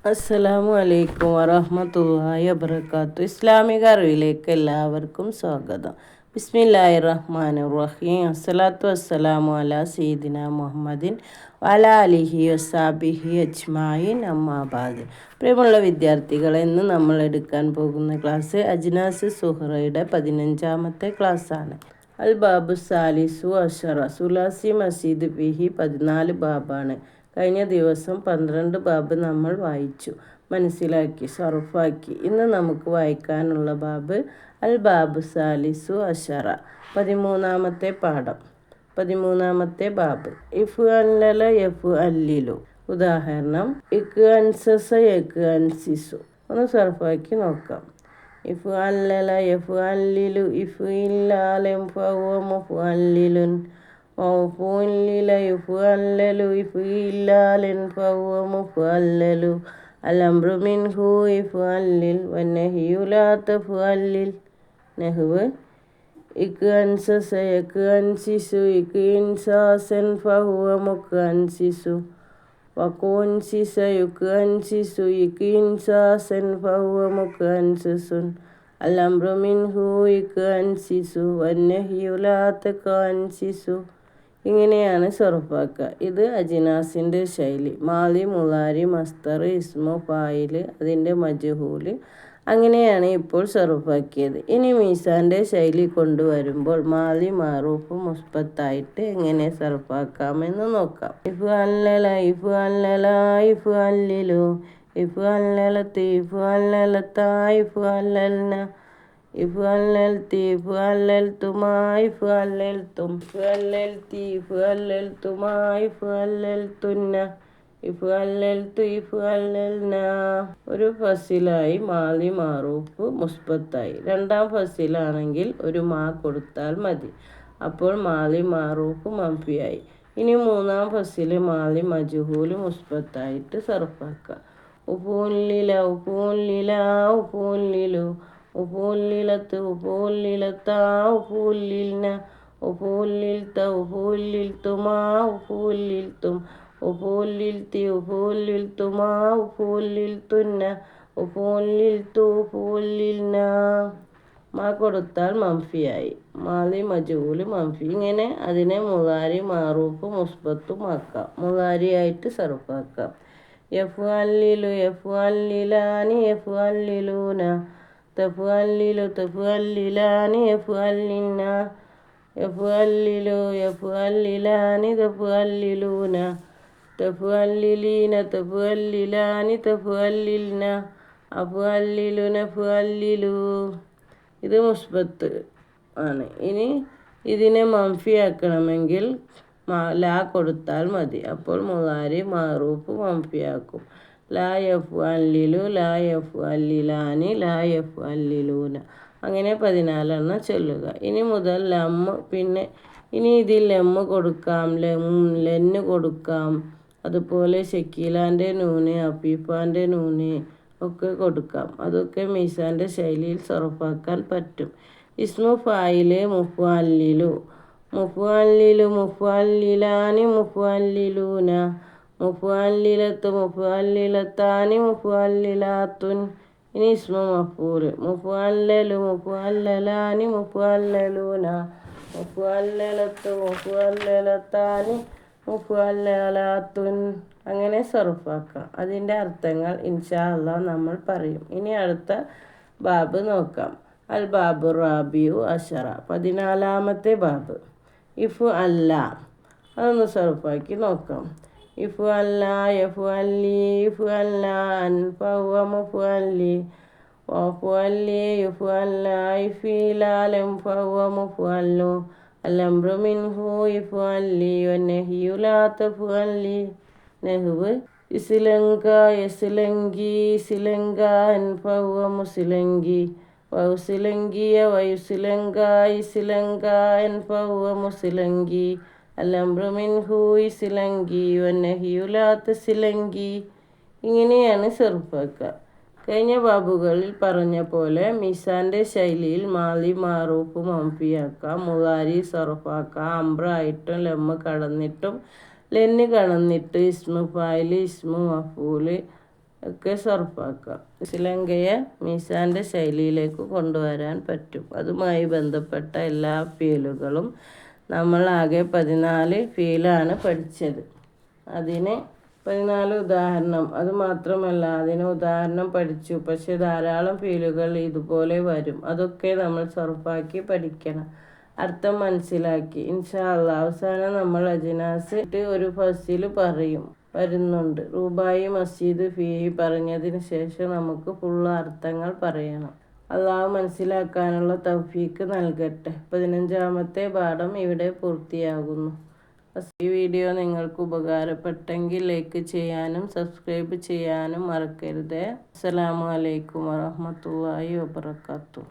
അസ്സലാമു അലൈക്കും വറഹ്മത്തുള്ളാഹി വബറകാതുഹു. ഇസ്ലാമിക അറിവിലേക്ക് എല്ലാവർക്കും സ്വാഗതം. ബിസ്മില്ലാഹിർ റഹ്മാനിർ റഹീം. അസ്സലാത്തു വസ്സലാമു അലാ സയ്യിദിന മുഹമ്മദിൻ വഅലാ ആലിഹി വസ്സഹ്ബിഹി അജ്മഈൻ. അമ്മാ ബഅദ്. പ്രിയമുള്ള വിദ്യാർത്ഥികളെ, ഇന്ന് നമ്മൾ എടുക്കാൻ പോകുന്ന ക്ലാസ് അജ്നാസ് സുഹ്റയുടെ 15ാമത്തെ ക്ലാസ്സാണ്. അൽ ബാബു സാലിസു അഷറ. സുലാസി മസീദ് ഫിഹി 14 ബാബാണ്. കഴിഞ്ഞ ദിവസം 12 ബാബ് നമ്മൾ വായിച്ചു, മനസ്സിലാക്കി, സർഫാക്കി. ഇന്ന് നമുക്ക് വായിക്കാനുള്ള ബാബ് അൽ ബാബു സാലിസു അഷറ, 13ാമത്തെ പാഠം, 13ാമത്തെ ബാബ്. ഇഫ് അല്ലല യഫ് അല്ലിലു. ഉദാഹരണം: ഇക്ക് അൻസസ യക്ക് അൻസിസു. ഒന്ന് സർഫാക്കി നോക്കാം. ഇഫ് അല്ലല യഫ് അല്ലിലു. ഇഫ് ഇല്ലാലം ഫഹുവ മുഫ്അല്ലിലുൻ. വഫുല്ലില യുഫ്അല്ലലു. ഇഫ് ഇല്ലാലൻ ഫഹുവ മുഫ്അല്ലലു. അൽഅംറു മിൻഹു ഇഫ്അല്ലിൽ വന്നഹിയു ലാ തഫ്അല്ലിൽ. നഹ്വ്: ഇക്ക് അൻസസ യക്ക് അൻസിസു. ഇക്ക് ഇൻസാസൻ ഫഹുവ മുക്കൻസിസു. വകുൻസിസ യുക്ക് അൻസിസു. ഇക്ക് ഇൻസാസൻ ഫഹുവ മുക്കൻസിസുൻ. അൽഅംറു മിൻഹു ഇക്ക് അൻസിസു വന്നഹിയു ലാ തകൻസിസു. ഇങ്ങനെയാണ് സർഫാക്കുക. ഇത് അജ്നാസിൻ്റെ ശൈലി. മാലി, മുളാരി, മസ്തർ, ഇസ്മു ഫായിൽ, അതിൻ്റെ മജ്ഹൂല്. അങ്ങനെയാണ് ഇപ്പോൾ സർഫാക്കിയത്. ഇനി മീസാൻ്റെ ശൈലി കൊണ്ടുവരുമ്പോൾ മാലി മാറൂഫ് മുസ്ബത്തായിട്ട് എങ്ങനെ സർഫാക്കാമെന്ന് നോക്കാം. ഇഫ് അല്ലല ഇഫ് അല്ലല ഇഫ് അല്ലിലു. ഇഫ് അല്ലലത്ത് ഇഫ് അല്ലലത്ത ഇഫ് അല്ലൽന. ഇഫ് അല്ലൽത്തി ഇഫ് അല്ലൽത്തുമാ ഇഫ് അല്ലൽത്തും. ഇഫ് അല്ലൽത്തി ഇഫ് അല്ലൽത്തുമാ ഇഫ് അല്ലൽത്തുന്ന. ഇഫ് അല്ലൽത്തു ഇഫ് അല്ലൽന. ഒരു ഫസിലായി മാലി മാറൂഫ് മുസ്ബത്തായി. രണ്ടാം ഫസിലാണെങ്കിൽ ഒരു മാ കൊടുത്താൽ മതി. അപ്പോൾ മാലി മാറൂഫ് മംഫിയായി. ഇനി മൂന്നാം ഫസില് മാലി മജ്ഹൂല് മുസ്ബത്തായിട്ട് സർഫാക്കുക. ഉഫുല്ലില ഉഫുല്ലില ഉഫുല്ലിലു. ഉഫുല്ലിലത്ത് ഉഫുല്ലിലത്ത ഉഫുല്ലിൽന. ഉഫുല്ലിൽത്ത ഉഫുല്ലിൽത്തുമാ ഉഫുല്ലിൽത്തും. ഉഫുല്ലിൽത്തി ഉഫുല്ലിൽത്തുമാ ഉഫുല്ലിൽത്തുന്ന. ഉഫുല്ലിൽത്തു ഉഫുല്ലിൽന. മാ കൊടുത്താൽ മംഫിയായി. മാലി മജ്ഹൂല് മംഫി. ഇങ്ങനെ അതിനെ മുളാരി മാറൂഫ് മുസ്ബത്തുമാക്കാം. മുളാരിയായിട്ട് സർഫാക്കാം. യഫ് അല്ലിലു യഫ് അല്ലിലാനി യഫ് അല്ലിലൂന. തഫ് അല്ലിലു തഫ് അല്ലിലാനി യഫ് അല്ലിന. യഫ് അല്ലിലു യഫ് അല്ലിലാനി തഫ് അല്ലിലൂന. തഫ് അല്ലിലീന തഫ് അല്ലിലാനി തഫ് അല്ലിൽന. അഫ് അല്ലിലു നഫ് അല്ലിലു. ഇത് മുസ്ബത്ത് ആണ്. ഇനി ഇതിനെ മംഫിയാക്കണമെങ്കിൽ ലാ കൊടുത്താൽ മതി. അപ്പോൾ മുളാരി മാറൂഫ് മംഫിയാക്കും. ലാ യഫ് അല്ലിലു ലാ യഫ് അല്ലിലാനി ലാ യഫ് അല്ലിലൂന. അങ്ങനെ 14 ചൊല്ലുക. ഇനി മുതൽ ലമ്മ്. പിന്നെ ഇനി ഇതിൽ ലമ്മ് കൊടുക്കാം, ലെന്ന് കൊടുക്കാം. അതുപോലെ ഷക്കീലാൻ്റെ നൂന്, അഫീഫാൻ്റെ നൂന് ഒക്കെ കൊടുക്കാം. അതൊക്കെ മീസാൻ്റെ ശൈലിയിൽ സർഫാക്കാൻ പറ്റും. ഇസ്മു ഫായില് മുഫ്അല്ലിലു. മുഫ്അല്ലിലു മുഫ്അല്ലിലാനി മുഫ്അല്ലിലൂന. മുഫ്അല്ലിലത്ത് മുഫ്അല്ലിലത്താനി മുഫ്അല്ലിലാത്തുൻ. ഇനി ഇസ്മു മഫ്ഊല്. മുഫ്അല്ലലു മുഫ്അല്ലലാനി മുഫ്അല്ലലൂന. മുഫ്അല്ലലത്തു മുഫ്അല്ലലത്താനി മുഫ്അല്ലലാത്തുൻ. അങ്ങനെ സർഫാക്കാം. അതിൻ്റെ അർത്ഥങ്ങൾ ഇൻഷാ അല്ലാഹ് നമ്മൾ പറയും. ഇനി അടുത്ത ബാബ് നോക്കാം. അൽ ബാബു റാബിയു അഷറ, 14ാമത്തെ ബാബ്. ഇഫ് അല്ല. അതൊന്ന് സർഫാക്കി നോക്കാം. ഇഫ് അല്ല യഫ് അല്ലി. ഇഫ് അല്ല അൻ ഫഹുവ മുഫ്അല്ലി. വഫുഅല്ലി യുഫ് അല്ല. ഇഫ് ഇലാലം ഫഹുവ മുഫ്അല്ലു. അൽഅംറു മിൻഹു ഇഫ്അല്ലി വന്നഹിയു ലാ തഫ്അല്ലി. നഹ്വ്: ഇസ്ലങ്ക യസ്ലങ്കി. ഇസ്ലങ്കാൻ ഫഹുവ മുസ്ലങ്കി. വയുസ്ലങ്കിയ വയുസ്ലങ്ക. ഇസ്ലങ്കാൻ ഫഹുവ മുസ്ലങ്കി. അൽഅംറു മിൻഹു ഇസ്ലങ്കി വന്നഹിയു ലാ തസ്ലങ്കി. ഇങ്ങനെയാണ് സർഫാക്കുക. കഴിഞ്ഞ ബാബുകളിൽ പറഞ്ഞ പോലെ മിസാൻ്റെ ശൈലിയിൽ മാലി മാറൂഫ് മംഫിയാക്കാം, മുളാരി സർഫാക്കാം. അംറായിട്ടും ലമ്മ് കടന്നിട്ടും ലെന്ന് കടന്നിട്ട് ഇസ്മു ഫായില് ഇസ്മു മഫൂല് ഒക്കെ സർഫാക്കാം. ശ്രീലങ്കയെ മീസാൻ്റെ ശൈലിയിലേക്ക് കൊണ്ടുവരാൻ പറ്റും. അതുമായി ബന്ധപ്പെട്ട എല്ലാ ഫീലുകളും നമ്മൾ ആകെ 14 ഫീലാണ് പഠിച്ചത്. അതിന് 14 ഉദാഹരണം, അതുമാത്രമല്ല അതിന് ഉദാഹരണം പഠിച്ചു. പക്ഷെ ധാരാളം ഫീലുകൾ ഇതുപോലെ വരും. അതൊക്കെ നമ്മൾ സർഫാക്കി പഠിക്കണം, അർത്ഥം മനസ്സിലാക്കി. ഇൻഷാ അല്ലാഹ് അവസാനം നമ്മൾ അജ്നാസ് ഒരു ഫസിൽ വരുന്നുണ്ട്. റൂബായി മസ്ജിദ് ഫീഹി പറഞ്ഞതിന് ശേഷം നമുക്ക് ഫുള്ള് അർത്ഥങ്ങൾ പറയണം. അള്ളാഹു മനസ്സിലാക്കാനുള്ള തൗഫീക്ക് നൽകട്ടെ. 15ാമത്തെ പാഠം ഇവിടെ പൂർത്തിയാകുന്നു. ഈ വീഡിയോ നിങ്ങൾക്ക് ഉപകാരപ്പെട്ടെങ്കിൽ ലൈക്ക് ചെയ്യാനും സബ്സ്ക്രൈബ് ചെയ്യാനും മറക്കരുത്. അസ്സലാമു അലൈക്കും വറഹ്മത്തുള്ളാഹി വബറകാതുഹു.